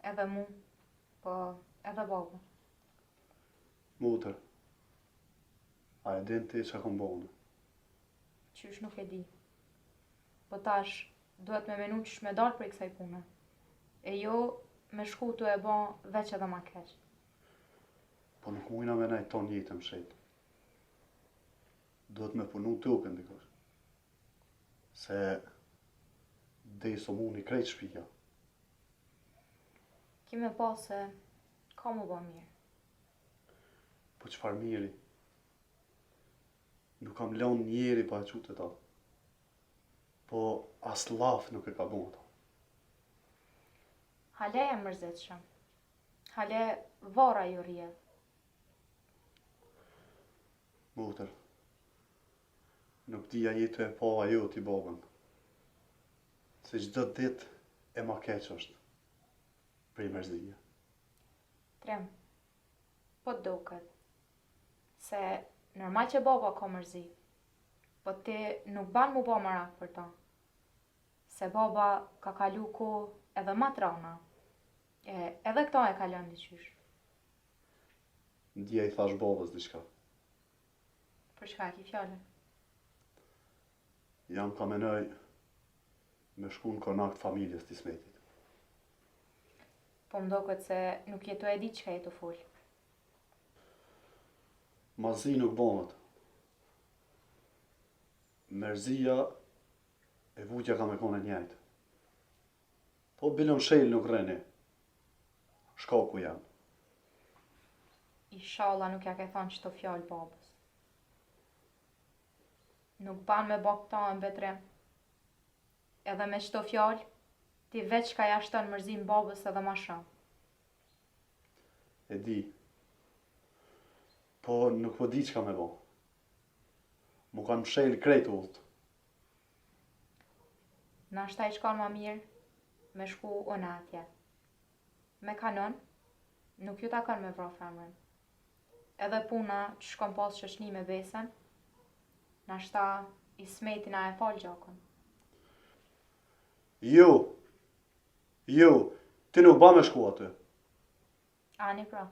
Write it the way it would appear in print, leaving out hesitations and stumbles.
Edhe mu, po edhe baba. Mutër, a e din ti që kom bënë? Qysh nuk e di. Po tash, duhet me menu qysh me dalë për kësaj pune. E jo, me shku të e ba veç edhe ma keq. Po nuk mujna me najtë ton jetën mshet. Duhet me punu të uke ndikosh. Se dhe i so mu një krejt shpija. Ki me pa se ka mu ba mirë. Po qëfar miri? Nuk kam lënë njeri pa e qute ta. Po as laf nuk e ka bon ta. Hale e mërzitshëm. Hale vara ju rje. Mutër, nuk dija jetu e pava jo t'i babën. Se çdo dit e ma keq është. Prej mërzija. Trem, po duket. Se normal që baba ka mërzi. Po ti nuk ban mu ba marak për ta. Se baba ka kalu ko edhe ma trana. Edhe këta e kalon diqysh. Ndja i thash babës diçka. Për shka ki fjallën? Jam ka menoj me shku në konakt familjes t'i Smetit. Po më doket se nuk jetu e di qka jetu full. Mazi nuk bonët. Merzia e vujtja ka me kone njajtë. Po bilën shel nuk reni. Shka ku jam. Inshallah nuk ja ke thonë qëto fjallë babës. Nuk ban me bak ta në betrem. Edhe me qëto fjallë, ti veç ka jashton mërzim babës edhe ma shumë. E di. Po nuk po di qka me bo. Mu kanë mshel krejt ullët. Na shta i shkon ma mirë me shku unë atje. Me kanon, nuk ju takon me vra femrën. Edhe puna që shkon pas qëshni me besen, na shta i Smetin a e fal gjakon. Jo, ti nuk ba me shku aty. Ani pra.